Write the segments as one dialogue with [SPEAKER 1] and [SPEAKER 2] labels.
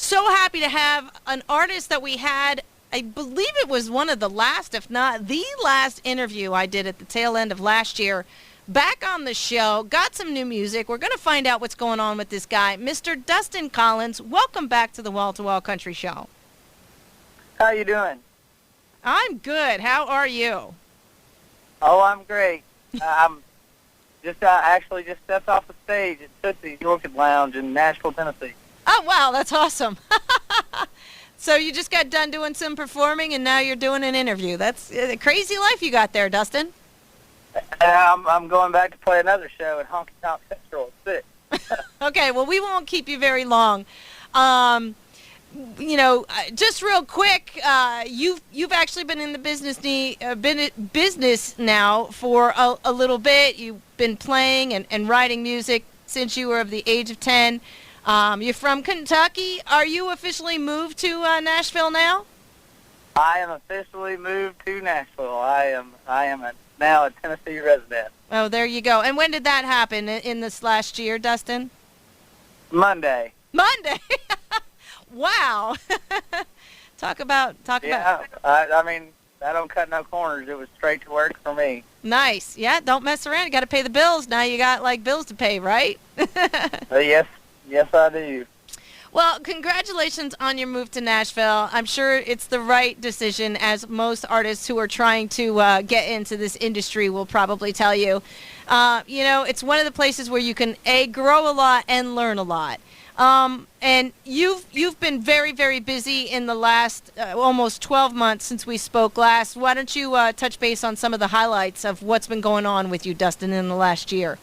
[SPEAKER 1] so happy to have an artist that we had. I believe it was one of the last, if not the last interview I did at the tail end of last year. Back on the show, got some new music. We're going to find out what's going on with this guy, Mr. Dustin Collins. Welcome back to the Wall to Wall Country Show.
[SPEAKER 2] How you doing?
[SPEAKER 1] I'm good. How are you?
[SPEAKER 2] Oh, I'm great. I'm just actually just stepped off the stage at Tootsie's Orchid Lounge in Nashville, Tennessee.
[SPEAKER 1] Oh, wow, that's awesome. So you just got done doing some performing, and now you're doing an interview. That's a crazy life you got there, Dustin.
[SPEAKER 2] I'm going back to play another show at Honky Tonk Central at 6.
[SPEAKER 1] Okay, well, we won't keep you very long. Just real quick, you've actually been in the business now for a little bit. You've been playing and writing music since you were of the age of 10. You're from Kentucky. Are you officially moved to Nashville now?
[SPEAKER 2] I am officially moved to Nashville. I am now a Tennessee resident.
[SPEAKER 1] Oh, there you go. And when did that happen in this last year, Dustin?
[SPEAKER 2] Monday.
[SPEAKER 1] Monday. Wow. Talk about.
[SPEAKER 2] Yeah, I mean, I don't cut no corners. It was straight to work for me.
[SPEAKER 1] Nice. Yeah, don't mess around. You got to pay the bills. Now you got, bills to pay, right?
[SPEAKER 2] Yes, I do.
[SPEAKER 1] Well, congratulations on your move to Nashville. I'm sure it's the right decision, as most artists who are trying to get into this industry will probably tell you. It's one of the places where you can, grow a lot and learn a lot. And you've been very, very busy in the last almost 12 months since we spoke last. Why don't you touch base on some of the highlights of what's been going on with you, Dustin, in the last year?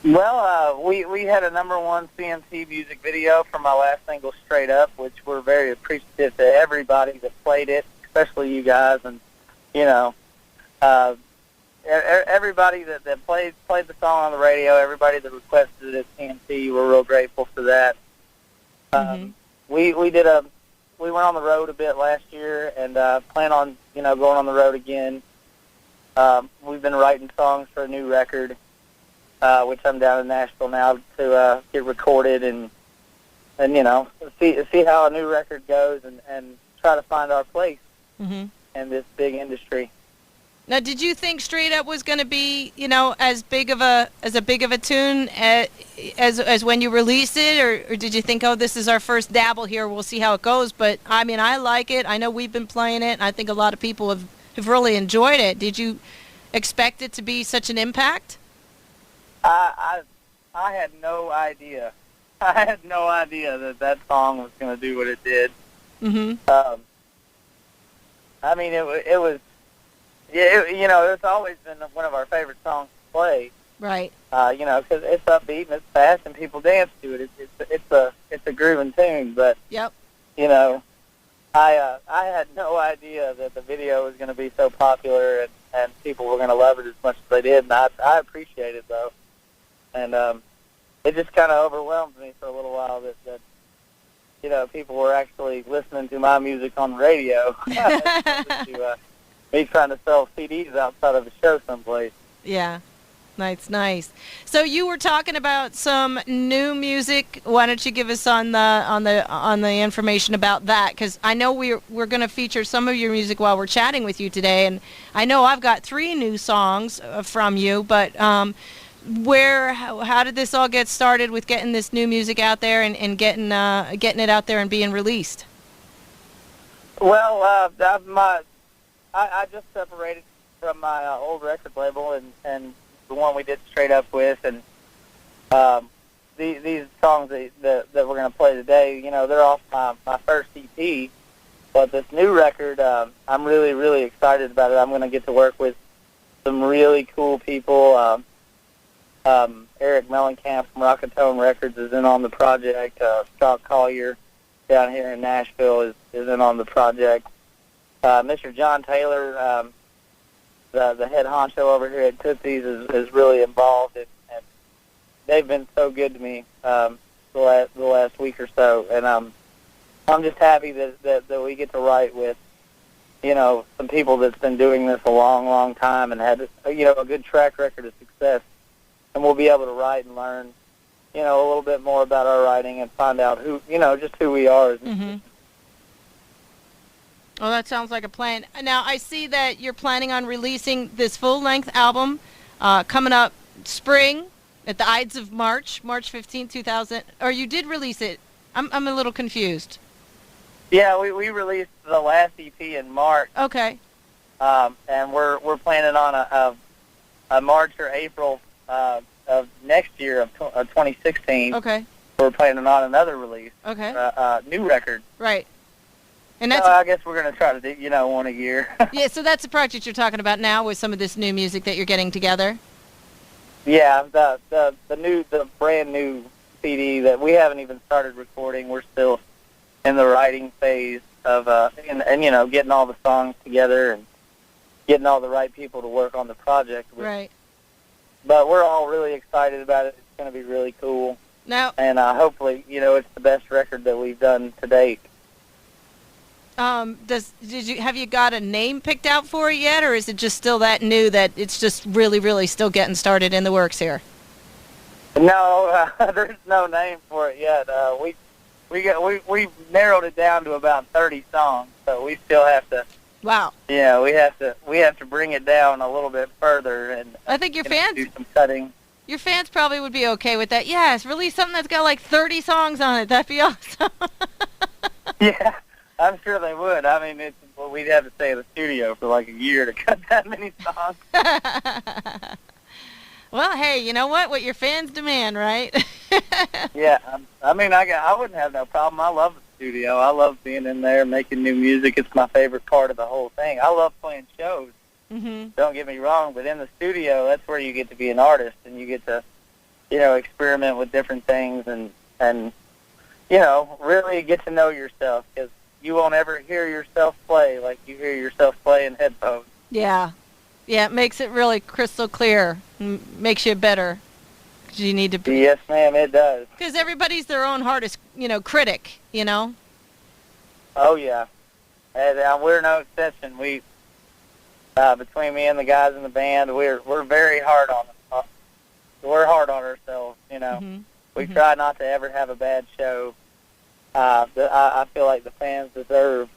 [SPEAKER 2] Well, we had a #1 CMT music video for my last single, Straight Up, which we're very appreciative to everybody that played it, especially you guys, and everybody that played the song on the radio, everybody that requested it at CMT. We're real grateful for that. We went on the road a bit last year, and plan on going on the road again. We've been writing songs for a new record, which I'm down in Nashville now to get recorded and see how a new record goes and try to find our place in this big industry.
[SPEAKER 1] Now, did you think Straight Up was going to be, as big of a tune as when you released it, or did you think, oh, this is our first dabble here, we'll see how it goes? But I mean, I like it. I know we've been playing it, and I think a lot of people have really enjoyed it. Did you expect it to be such an impact?
[SPEAKER 2] I had no idea. I had no idea that song was going to do what it did. I mean, it was. Yeah, it's always been one of our favorite songs to play.
[SPEAKER 1] Right.
[SPEAKER 2] Because it's upbeat and it's fast and people dance to it. It's a grooving tune. But
[SPEAKER 1] yep.
[SPEAKER 2] I had no idea that the video was going to be so popular and people were going to love it as much as they did. And I appreciate it though. And it just kind of overwhelmed me for a little while that people were actually listening to my music on the radio. Me trying to sell CDs outside of a show someplace.
[SPEAKER 1] Yeah, nice. So you were talking about some new music. Why don't you give us on the information about that? Because I know we're going to feature some of your music while we're chatting with you today, and I know I've got 3 new songs from you. But how did this all get started with getting this new music out there and getting it out there and being released?
[SPEAKER 2] Well, I just separated from my old record label and the one we did Straight Up with, and these songs that we're going to play today, they're off my first EP, but this new record, I'm really, really excited about it. I'm going to get to work with some really cool people. Eric Mellencamp from Rockatone Records is in on the project. Scott Collier down here in Nashville is in on the project. Mr. John Taylor, the head honcho over here at Tootsie's, is really involved, and they've been so good to me the last week or so, and I'm just happy that we get to write with some people that's been doing this a long time and had a good track record of success, and we'll be able to write and learn a little bit more about our writing and find out just who we are.
[SPEAKER 1] Mm-hmm. Well, that sounds like a plan. Now, I see that you're planning on releasing this full-length album coming up spring at the Ides of March 15, 2000. Or you did release it. I'm a little confused.
[SPEAKER 2] Yeah, we released the last EP in March.
[SPEAKER 1] Okay.
[SPEAKER 2] And we're planning on a March or April of next year of 2016.
[SPEAKER 1] Okay.
[SPEAKER 2] We're planning on another release.
[SPEAKER 1] Okay.
[SPEAKER 2] New record.
[SPEAKER 1] Right. And that's.
[SPEAKER 2] So I guess we're going to try to do, one a year.
[SPEAKER 1] Yeah, so that's the project you're talking about now with some of this new music that you're getting together?
[SPEAKER 2] Yeah, the brand new CD that we haven't even started recording. We're still in the writing phase of and getting all the songs together and getting all the right people to work on the project with.
[SPEAKER 1] Right.
[SPEAKER 2] But we're all really excited about it. It's going to be really cool.
[SPEAKER 1] Now,
[SPEAKER 2] and hopefully, it's the best record that we've done to date.
[SPEAKER 1] Have you got a name picked out for it yet, or is it just still that new that it's just really, really still getting started in the works here?
[SPEAKER 2] No, there's no name for it yet. We narrowed it down to about 30 songs, so we still have to.
[SPEAKER 1] Wow.
[SPEAKER 2] Yeah, we have to bring it down a little bit further, and
[SPEAKER 1] I think your fans
[SPEAKER 2] do some cutting.
[SPEAKER 1] Your fans probably would be okay with that. Yes, release something that's got like 30 songs on it. That'd be awesome.
[SPEAKER 2] Yeah. I'm sure they would. I mean, we'd have to stay in the studio for like a year to cut that many songs.
[SPEAKER 1] Well, hey, you know what? What your fans demand, right?
[SPEAKER 2] Yeah. I mean, I wouldn't have no problem. I love the studio. I love being in there making new music. It's my favorite part of the whole thing. I love playing shows.
[SPEAKER 1] Mm-hmm.
[SPEAKER 2] Don't get me wrong, but in the studio, that's where you get to be an artist and you get to, experiment with different things and really get to know yourself, because you won't ever hear yourself play like you hear yourself play in headphones.
[SPEAKER 1] Yeah. Yeah, it makes it really crystal clear. Makes you better. 'Cause you need to be.
[SPEAKER 2] Yes, ma'am, it does.
[SPEAKER 1] Because everybody's their own hardest, critic,
[SPEAKER 2] Oh, yeah. And we're no exception. We, between me and the guys in the band, we're very hard on we're hard on ourselves,
[SPEAKER 1] Mm-hmm.
[SPEAKER 2] We try not to ever have a bad show. I feel like the fans deserve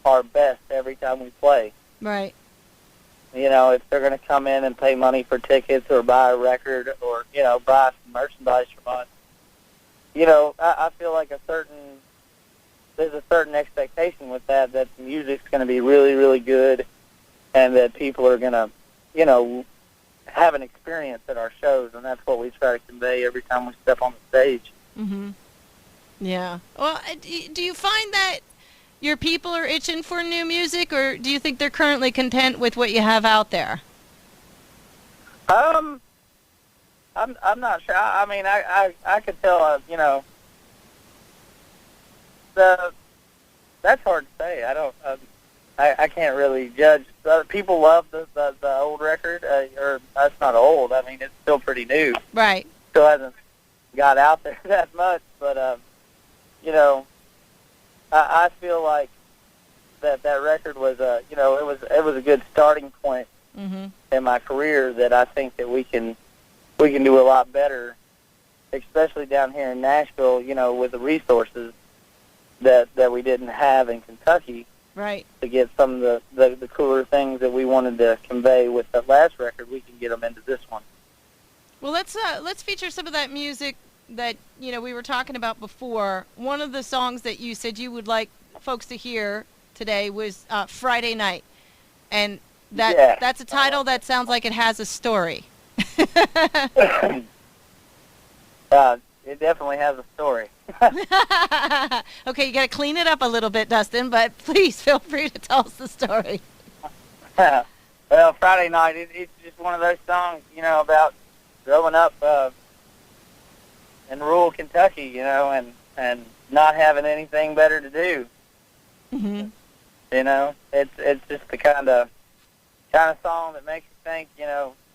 [SPEAKER 2] our best every time we play.
[SPEAKER 1] Right.
[SPEAKER 2] If they're going to come in and pay money for tickets or buy a record or, buy some merchandise from us, I feel like there's a certain expectation with that the music's going to be really, really good and that people are going to, have an experience at our shows, and that's what we try to convey every time we step on the stage.
[SPEAKER 1] Mm-hmm. Yeah. Well, do you find that your people are itching for new music, or do you think they're currently content with what you have out there?
[SPEAKER 2] I'm not sure. I mean, I could tell, that's hard to say. I can't really judge. People love the old record, or that's not old. I mean, it's still pretty new.
[SPEAKER 1] Right.
[SPEAKER 2] Still hasn't got out there that much, but I feel like that record was it was a good starting point
[SPEAKER 1] mm-hmm.
[SPEAKER 2] in my career that I think that we can do a lot better, especially down here in Nashville, with the resources that we didn't have in Kentucky.
[SPEAKER 1] Right.
[SPEAKER 2] To get some of the cooler things that we wanted to convey with the last record, we can get them into this one.
[SPEAKER 1] Well, let's feature some of that music that we were talking about before. One of the songs that you said you would like folks to hear today was Friday Night, and that's a title that sounds like it has a story.
[SPEAKER 2] It definitely has a story.
[SPEAKER 1] Okay, you got to clean it up a little bit, Dustin, but please feel free to tell us the story.
[SPEAKER 2] Well, Friday Night, it's just one of those songs, about growing up in rural Kentucky, and not having anything better to do.
[SPEAKER 1] Mm-hmm.
[SPEAKER 2] It's just the kind of song that makes you think,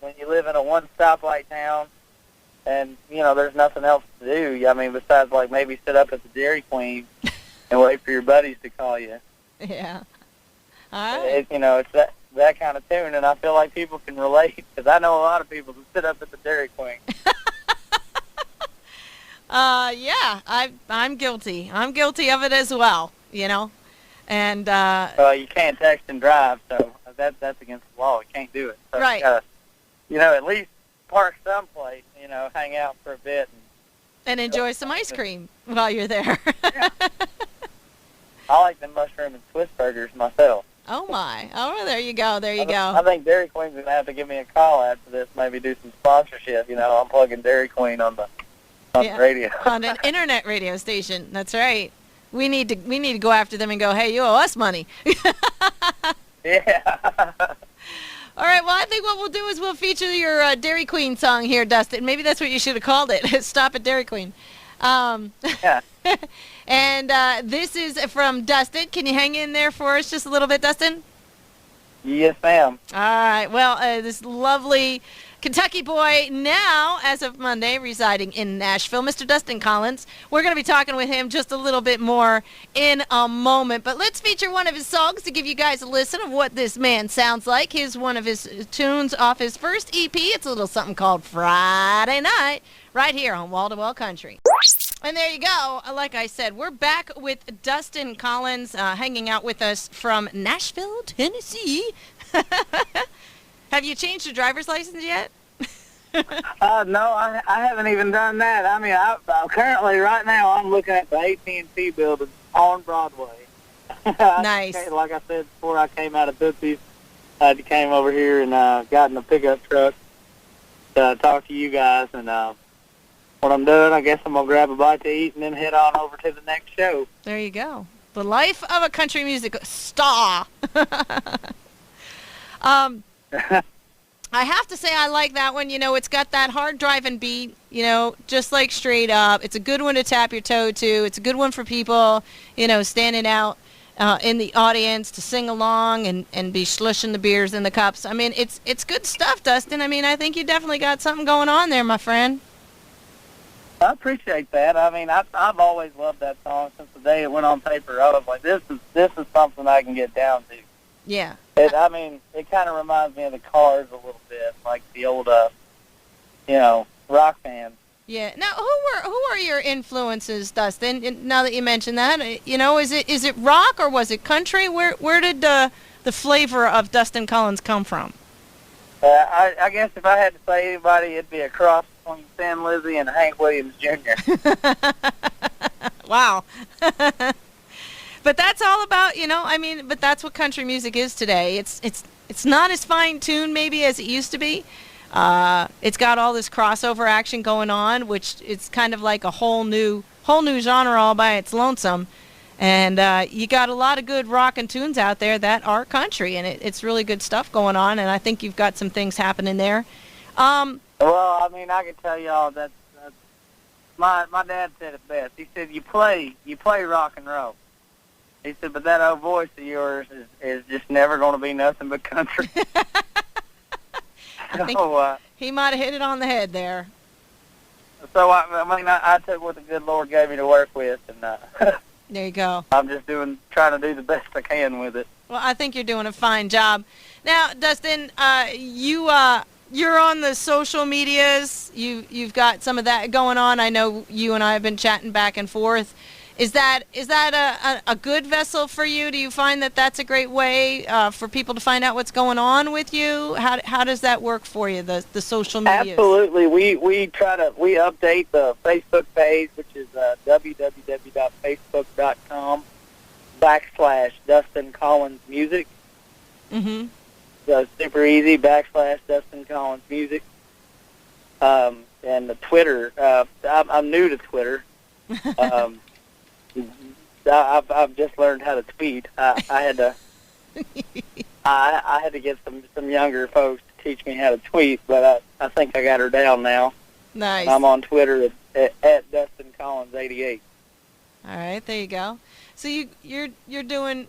[SPEAKER 2] when you live in a one stoplight town, and there's nothing else to do. I mean, besides like maybe sit up at the Dairy Queen and wait for your buddies to call you.
[SPEAKER 1] Yeah. All right.
[SPEAKER 2] It's that kind of tune, and I feel like people can relate because I know a lot of people who sit up at the Dairy Queen.
[SPEAKER 1] Yeah, I'm guilty. I'm guilty of it as well. And
[SPEAKER 2] Well, you can't text and drive, so that's against the law. You can't do it. So
[SPEAKER 1] right.
[SPEAKER 2] you gotta, at least park someplace. Hang out for a bit.
[SPEAKER 1] And enjoy some ice cream while you're there.
[SPEAKER 2] Yeah. I like the mushroom and Swiss burgers myself.
[SPEAKER 1] Oh my! Oh, there you go. There you go.
[SPEAKER 2] I think Dairy Queen's gonna have to give me a call after this. Maybe do some sponsorship. I'm plugging Dairy Queen on the radio.
[SPEAKER 1] On an internet radio station. That's right. We need to go after them and go, hey, you owe us money.
[SPEAKER 2] Yeah.
[SPEAKER 1] All right. Well, I think what we'll do is we'll feature your Dairy Queen song here, Dustin. Maybe that's what you should have called it. Stop at Dairy Queen.
[SPEAKER 2] Yeah.
[SPEAKER 1] And this is from Dustin. Can you hang in there for us just a little bit, Dustin?
[SPEAKER 2] Yes, ma'am.
[SPEAKER 1] All right. Well, this lovely Kentucky boy now, as of Monday, residing in Nashville, Mr. Dustin Collins. We're going to be talking with him just a little bit more in a moment. But let's feature one of his songs to give you guys a listen of what this man sounds like. Here's one of his tunes off his first EP. It's a little something called Friday Night, right here on Wall to Wall Country. And there you go. Like I said, we're back with Dustin Collins hanging out with us from Nashville, Tennessee. Have you changed your driver's license yet?
[SPEAKER 2] No, I haven't even done that. I mean, I'm currently, right now, I'm looking at the AT&T building on Broadway.
[SPEAKER 1] Nice.
[SPEAKER 2] Like I said before, I came out of Tootsie's. I came over here and got in the pickup truck to talk to you guys. And what I'm doing, I guess I'm going to grab a bite to eat and then head on over to the next show.
[SPEAKER 1] There you go. The life of a country music star. I have to say I like that one. It's got that hard driving beat, just like Straight Up. It's a good one to tap your toe to. It's a good one for people, standing out in the audience to sing along and be slushing the beers in the cups. I mean, it's good stuff, Dustin. I mean, I think you definitely got something going on there, my friend.
[SPEAKER 2] I appreciate that. I mean, I've always loved that song since the day it went on paper. I was like, this is something I can get down to.
[SPEAKER 1] Yeah.
[SPEAKER 2] It kind of reminds me of the Cars a little bit, like the old, rock bands.
[SPEAKER 1] Yeah. Now, who are your influences, Dustin? Now that you mention that, is it rock or was it country? Where did the flavor of Dustin Collins come from?
[SPEAKER 2] I guess if I had to say anybody, it'd be a cross between Thin Lizzy and Hank Williams Jr.
[SPEAKER 1] Wow. But that's all about, but that's what country music is today. It's not as fine-tuned maybe as it used to be. It's got all this crossover action going on, which it's kind of like a whole new genre all by its lonesome. And you got a lot of good rock and tunes out there that are country, and it's really good stuff going on, and I think you've got some things happening there.
[SPEAKER 2] Well, I mean, I can tell y'all that my dad said it best. He said, you play rock and roll. He said, but that old voice of yours is just never going to be nothing but country.
[SPEAKER 1] I think he might have hit it on the head there.
[SPEAKER 2] So, I took what the good Lord gave me to work with, and
[SPEAKER 1] there you go.
[SPEAKER 2] I'm just trying to do the best I can with it.
[SPEAKER 1] Well, I think you're doing a fine job. Now, Dustin, you're on the social medias. You've got some of that going on. I know you and I have been chatting back and forth. Is that a good vessel for you? Do you find that that's a great way for people to find out what's going on with you? How does that work for you, the social media?
[SPEAKER 2] Absolutely. We update the Facebook page, which is www.facebook.com/Dustin Collins Music.
[SPEAKER 1] Mm-hmm.
[SPEAKER 2] So it's super easy, /Dustin Collins Music. And the Twitter, I'm new to Twitter. I've just learned how to tweet. I had to I had to get some younger folks to teach me how to tweet, but I think I got her down now.
[SPEAKER 1] Nice.
[SPEAKER 2] I'm on Twitter at Dustin Collins 88.
[SPEAKER 1] All right, there you go. So you're doing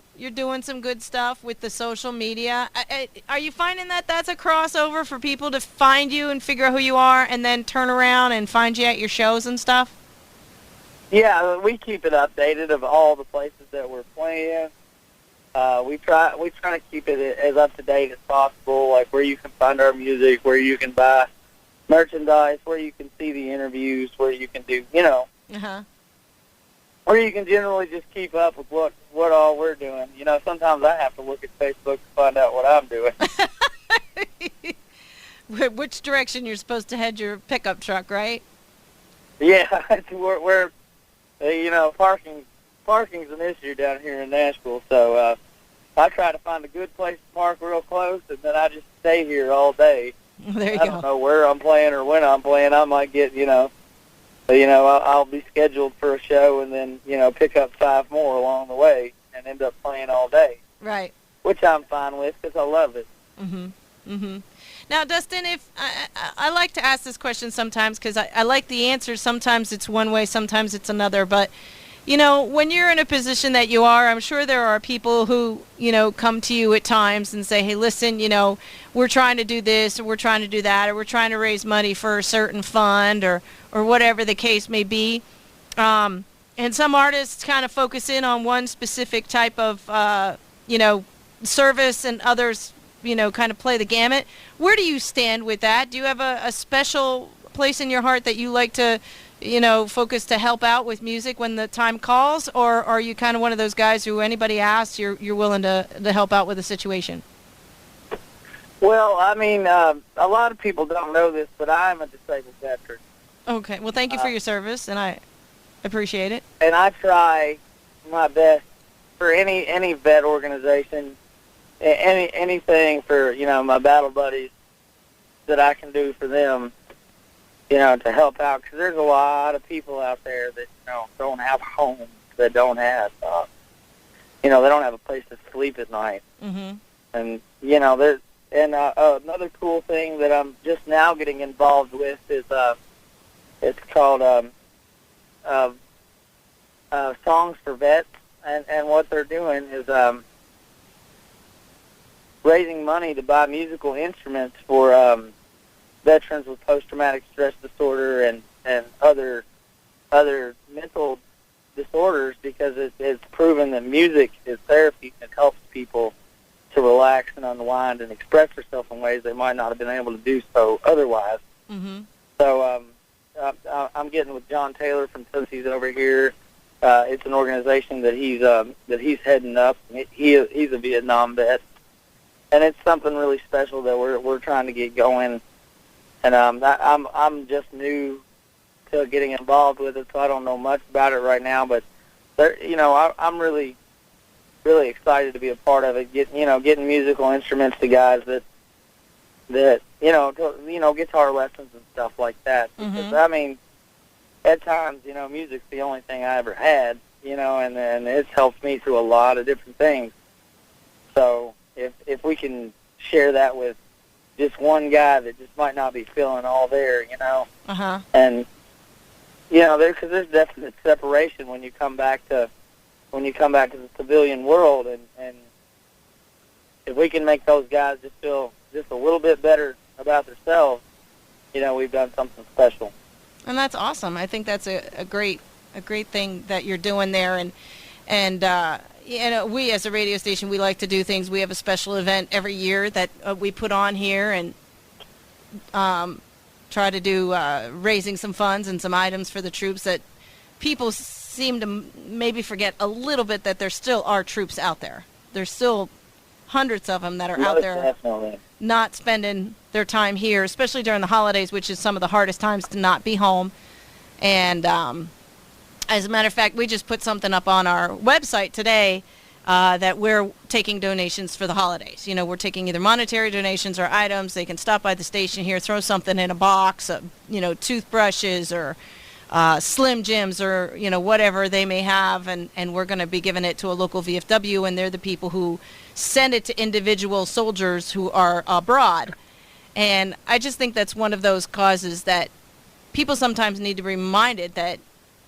[SPEAKER 1] some good stuff with the social media. Are you finding that that's a crossover for people to find you and figure out who you are, and then turn around and find you at your shows and stuff?
[SPEAKER 2] Yeah, we keep it updated of all the places that we're playing. We try to keep it as up to date as possible, like where you can find our music, where you can buy merchandise, where you can see the interviews, where you can do,
[SPEAKER 1] Uh-huh.
[SPEAKER 2] where you can generally just keep up with what all we're doing. Sometimes I have to look at Facebook to find out what I'm doing.
[SPEAKER 1] Which direction you're supposed to head your pickup truck, right?
[SPEAKER 2] Yeah, we're parking's an issue down here in Nashville, so I try to find a good place to park real close, and then I just stay here all day.
[SPEAKER 1] There you
[SPEAKER 2] I
[SPEAKER 1] go.
[SPEAKER 2] don't know where I'm playing or when I'm playing. I might get, I'll be scheduled for a show and then, pick up 5 more along the way and end up playing all day.
[SPEAKER 1] Right.
[SPEAKER 2] Which I'm fine with because I love it.
[SPEAKER 1] Mhm. Mhm. Now, Dustin, if I like to ask this question sometimes because I like the answer. Sometimes it's one way, sometimes it's another. But, when you're in a position that you are, I'm sure there are people who, come to you at times and say, hey, listen, we're trying to do this or we're trying to do that or we're trying to raise money for a certain fund or whatever the case may be. And some artists kind of focus in on one specific type of, service, and others kind of play the gamut. Where do you stand with that? Do you have a special place in your heart that you like to, focus to help out with music when the time calls? Or are you kind of one of those guys who anybody asks, you're willing to help out with a situation?
[SPEAKER 2] Well, I mean, a lot of people don't know this, but I'm a disabled veteran.
[SPEAKER 1] Okay. Well, thank you for your service, and I appreciate it.
[SPEAKER 2] And I try my best for any vet organization, anything for, my battle buddies that I can do for them, to help out. Because there's a lot of people out there that, don't have homes, that don't have, they don't have a place to sleep at night.
[SPEAKER 1] Mm-hmm.
[SPEAKER 2] And, there's, and another cool thing that I'm just now getting involved with is, it's called Songs for Vets. And what they're doing is raising money to buy musical instruments for veterans with post-traumatic stress disorder and other mental disorders, because it's proven that music is therapy and it helps people to relax and unwind and express themselves in ways they might not have been able to do so otherwise.
[SPEAKER 1] Mm-hmm.
[SPEAKER 2] So I'm getting with John Taylor from Tootsie's over here. It's an organization that he's heading up. He's a Vietnam vet, and it's something really special that we're trying to get going. And I'm just new to getting involved with it, so I don't know much about it right now. But I'm really excited to be a part of it. Getting musical instruments to guys that guitar lessons and stuff like that.
[SPEAKER 1] Mm-hmm.
[SPEAKER 2] Because I mean, at times, music's the only thing I ever had, and it's helped me through a lot of different things. So if we can share that with just one guy that just might not be feeling all there,
[SPEAKER 1] Uh-huh.
[SPEAKER 2] and because there's definite separation when you come back to the civilian world, and if we can make those guys just feel just a little bit better about themselves, we've done something special.
[SPEAKER 1] And that's awesome. I think that's a great thing that you're doing there. And we as a radio station, we like to do things. We have a special event every year that we put on here and try to do raising some funds and some items for the troops that people seem to maybe forget a little bit, that there still are troops out there. There's still hundreds of them that are out there
[SPEAKER 2] Definitely.
[SPEAKER 1] not spending their time here, especially during the holidays, which is some of the hardest times to not be home. And as a matter of fact, we just put something up on our website today that we're taking donations for the holidays. We're taking either monetary donations or items. They can stop by the station here, throw something in a box, toothbrushes or Slim Jims or, whatever they may have. And we're going to be giving it to a local VFW, and they're the people who send it to individual soldiers who are abroad. And I just think that's one of those causes that people sometimes need to be reminded that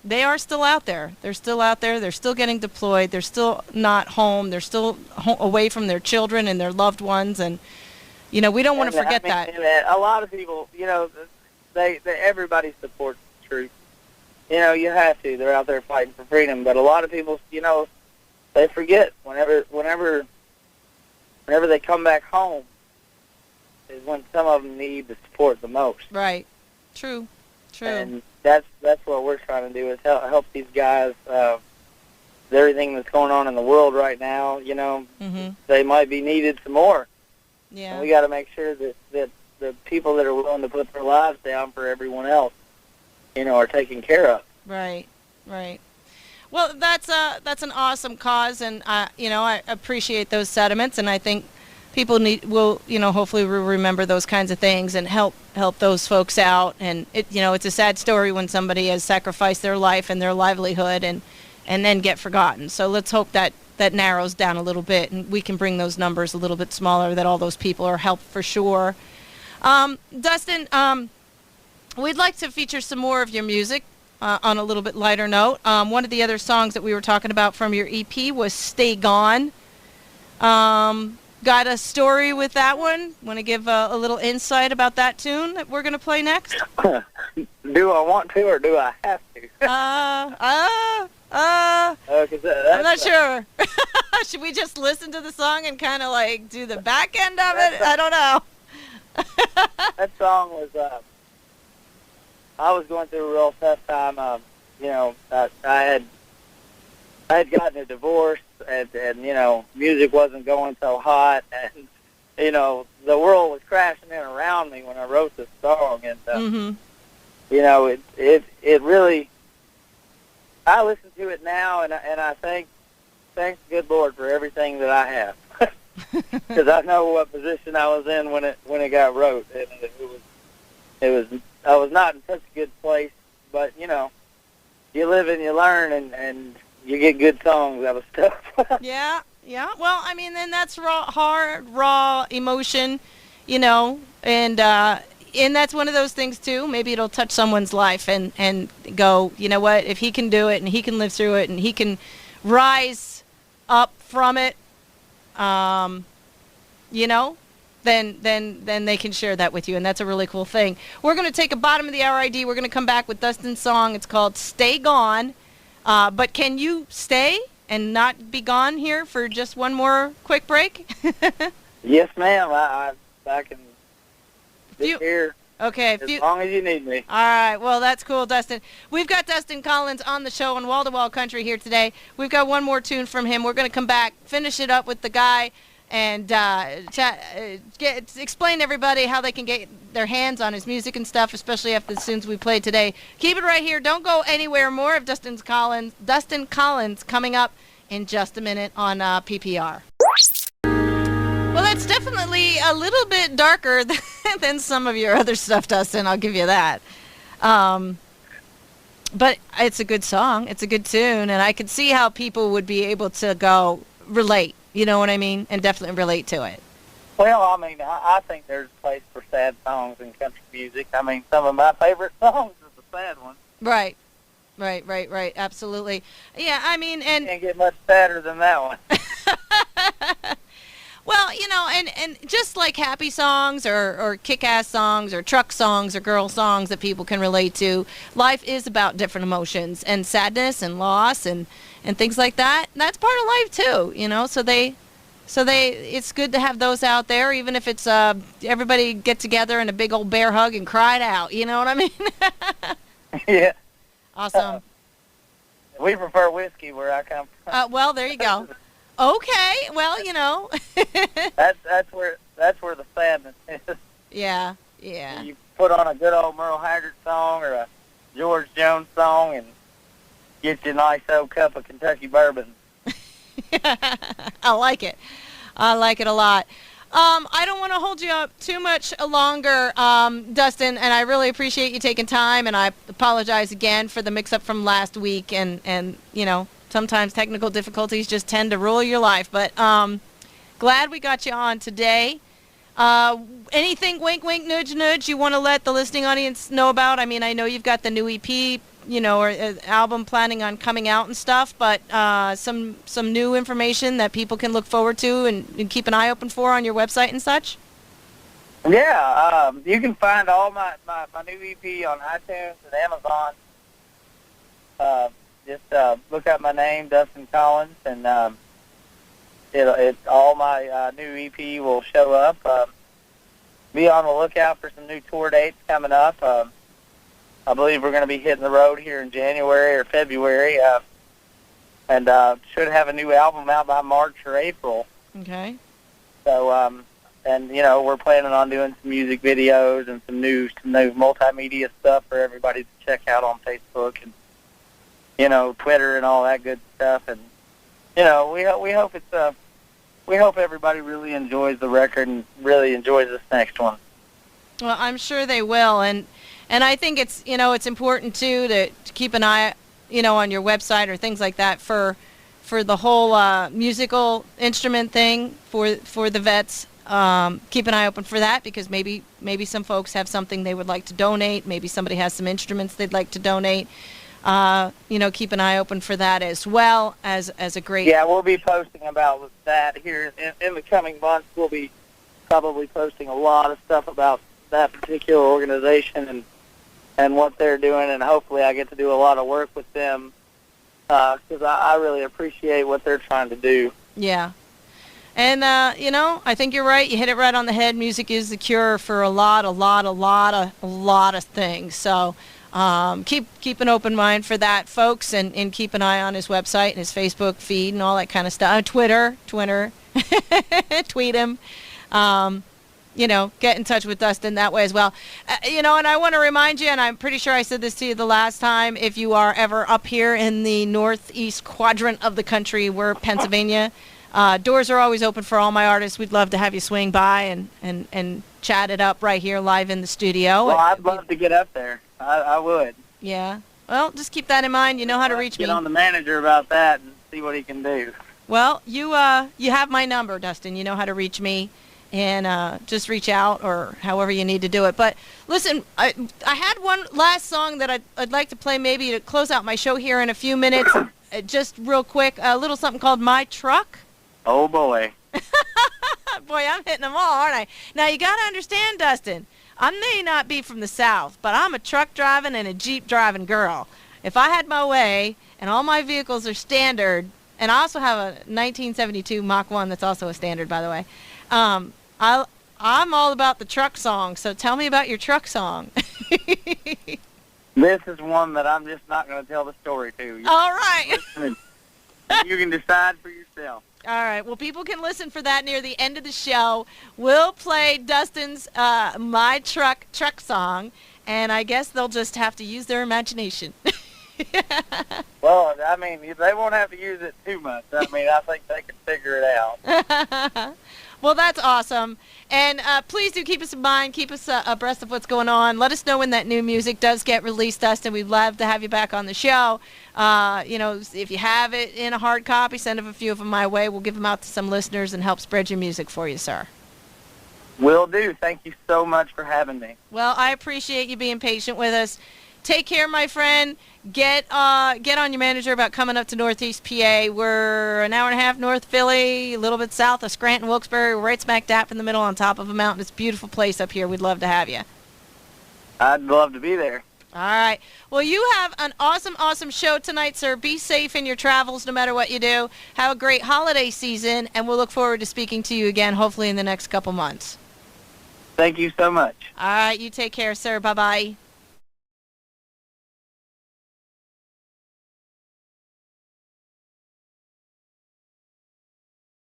[SPEAKER 1] they are still out there. They're still out there. They're still getting deployed. They're still not home. They're still away from their children and their loved ones. And, we don't want to forget that.
[SPEAKER 2] And a lot of people, everybody supports the troops. You have to. They're out there fighting for freedom. But a lot of people, they forget whenever they come back home is when some of them need the support the most.
[SPEAKER 1] Right. True.
[SPEAKER 2] And that's what we're trying to do, is help these guys. With everything that's going on in the world right now, they might be needed some more.
[SPEAKER 1] Yeah.
[SPEAKER 2] And we got to make sure that the people that are willing to put their lives down for everyone else, are taken care of.
[SPEAKER 1] Right. Well, that's an awesome cause, and I appreciate those sentiments, and I think people will hopefully will remember those kinds of things and help those folks out. And it's a sad story when somebody has sacrificed their life and their livelihood and then get forgotten. So let's hope that narrows down a little bit and we can bring those numbers a little bit smaller, that all those people are helped for sure. Dustin, we'd like to feature some more of your music on a little bit lighter note. One of the other songs that we were talking about from your EP was Stay Gone. Got a story with that one? Want to give a little insight about that tune that we're going to play next?
[SPEAKER 2] Do I want to, or do I have to?
[SPEAKER 1] I'm not sure. Should we just listen to the song and kind of like do the back end of it? I don't know.
[SPEAKER 2] That song was, I was going through a real tough time. I had gotten a divorce, and music wasn't going so hot, and the world was crashing in around me when I wrote this song, and it really. I listen to it now, and I thank the good Lord for everything that I have, because I know what position I was in when it got wrote, and I was not in such a good place, but you live and you learn, and you get good songs out of stuff.
[SPEAKER 1] Yeah. Well, I mean, then that's raw emotion, and that's one of those things too. Maybe it'll touch someone's life and go, you know what? If he can do it and he can live through it and he can rise up from it, then they can share that with you, and that's a really cool thing. We're going to take a bottom of the hour ID. We're going to come back with Dustin's song. It's called Stay Gone. But can you stay and not be gone here for just one more quick break?
[SPEAKER 2] Yes, ma'am. I can sit here.
[SPEAKER 1] Okay.
[SPEAKER 2] As long as you need me.
[SPEAKER 1] All right. Well, that's cool, Dustin. We've got Dustin Collins on the show on Wall to Wall Country here today. We've got one more tune from him. We're going to come back, finish it up with the guy, and explain to everybody how they can get their hands on his music and stuff, especially after the tunes we played today. Keep it right here. Don't go anywhere. More of Dustin Collins coming up in just a minute on PPR. Well, that's definitely a little bit darker than some of your other stuff, Dustin. I'll give you that. But it's a good song. It's a good tune, and I could see how people would be able to relate. You know what I mean? And definitely relate to it.
[SPEAKER 2] Well, I mean, I think there's a place for sad songs in country music. I mean, some of my favorite songs are the sad ones.
[SPEAKER 1] Right. Absolutely. Yeah, I mean, and...
[SPEAKER 2] Can't get much sadder than that one.
[SPEAKER 1] Well, and just like happy songs or kick-ass songs or truck songs or girl songs that people can relate to, life is about different emotions and sadness and loss and things like that. And that's part of life too, So it's good to have those out there, even if it's everybody get together in a big old bear hug and cry it out. You know what I mean?
[SPEAKER 2] Yeah.
[SPEAKER 1] Awesome.
[SPEAKER 2] We prefer whiskey where I come from.
[SPEAKER 1] Well, there you go. Okay. Well,
[SPEAKER 2] that's where the sadness is.
[SPEAKER 1] Yeah.
[SPEAKER 2] You put on a good old Merle Haggard song or a George Jones song and get you a nice old cup of Kentucky bourbon.
[SPEAKER 1] I like it. I like it a lot. I don't want to hold you up too much longer, Dustin, and I really appreciate you taking time, and I apologize again for the mix-up from last week, and sometimes technical difficulties just tend to rule your life, but glad we got you on today. Anything wink, wink, nudge, nudge you want to let the listening audience know about? I mean, I know you've got the new EP, or album planning on coming out and stuff, but some new information that people can look forward to and keep an eye open for on your website and such?
[SPEAKER 2] Yeah, you can find all my new EP on iTunes and Amazon. Just look up my name, Dustin Collins, and all my new EP will show up. Be on the lookout for some new tour dates coming up. I believe we're going to be hitting the road here in January or February, and should have a new album out by March or April.
[SPEAKER 1] Okay.
[SPEAKER 2] So, and we're planning on doing some music videos and some new multimedia stuff for everybody to check out on Facebook and Twitter and all that good stuff. And we hope everybody really enjoys the record and really enjoys this next one.
[SPEAKER 1] Well, I'm sure they will, and I think it's it's important too to keep an eye on your website or things like that for the whole musical instrument thing for the vets. Keep an eye open for that, because maybe some folks have something they would like to donate. Maybe somebody has some instruments they'd like to donate. Keep an eye open for that as well as a great.
[SPEAKER 2] Yeah, we'll be posting about that here in the coming months. We'll be probably posting a lot of stuff about that particular organization and what they're doing, and hopefully I get to do a lot of work with them because I really appreciate what they're trying to do.
[SPEAKER 1] Yeah. And, I think you're right. You hit it right on the head. Music is the cure for a lot of things. So keep an open mind for that, folks, and keep an eye on his website and his Facebook feed and all that kind of stuff. Twitter, tweet him. Get in touch with Dustin that way as well. And I want to remind you, and I'm pretty sure I said this to you the last time, if you are ever up here in the northeast quadrant of the country, we're Pennsylvania, doors are always open for all my artists. We'd love to have you swing by and chat it up right here live in the studio.
[SPEAKER 2] Well, I'd love to get up there. I would.
[SPEAKER 1] Yeah. Well, just keep that in mind. You know how to reach me.
[SPEAKER 2] Get on the manager about that and see what he can do.
[SPEAKER 1] Well, you have my number, Dustin. You know how to reach me. And just reach out or however you need to do it. But listen, I had one last song that I'd like to play maybe to close out my show here in a few minutes. Just real quick, a little something called My Truck.
[SPEAKER 2] Oh, boy.
[SPEAKER 1] Boy, I'm hitting them all, aren't I? Now, you got to understand, Dustin, I may not be from the South, but I'm a truck driving and a Jeep driving girl. If I had my way and all my vehicles are standard, and I also have a 1972 Mach 1 that's also a standard, by the way, I'm all about the truck song, so tell me about your truck song.
[SPEAKER 2] This is one that I'm just not going to tell the story to.
[SPEAKER 1] All right.
[SPEAKER 2] You can decide for yourself.
[SPEAKER 1] All right. Well, people can listen for that near the end of the show. We'll play Dustin's My Truck song, and I guess they'll just have to use their imagination.
[SPEAKER 2] Well, I mean, they won't have to use it too much. I mean, I think they can figure it out.
[SPEAKER 1] Well, that's awesome. And please do keep us in mind. Keep us abreast of what's going on. Let us know when that new music does get released, Dustin. We'd love to have you back on the show. If you have it in a hard copy, send a few of them my way. We'll give them out to some listeners and help spread your music for you, sir.
[SPEAKER 2] Will do. Thank you so much for having me.
[SPEAKER 1] Well, I appreciate you being patient with us. Take care, my friend. Get on your manager about coming up to Northeast PA. We're an hour and a half north Philly, a little bit south of Scranton, Wilkes-Barre. We're right smack dab in the middle on top of a mountain. It's a beautiful place up here. We'd love to have you.
[SPEAKER 2] I'd love to be there.
[SPEAKER 1] All right. Well, you have an awesome, awesome show tonight, sir. Be safe in your travels no matter what you do. Have a great holiday season, and we'll look forward to speaking to you again, hopefully in the next couple months.
[SPEAKER 2] Thank you so much.
[SPEAKER 1] All right. You take care, sir. Bye-bye.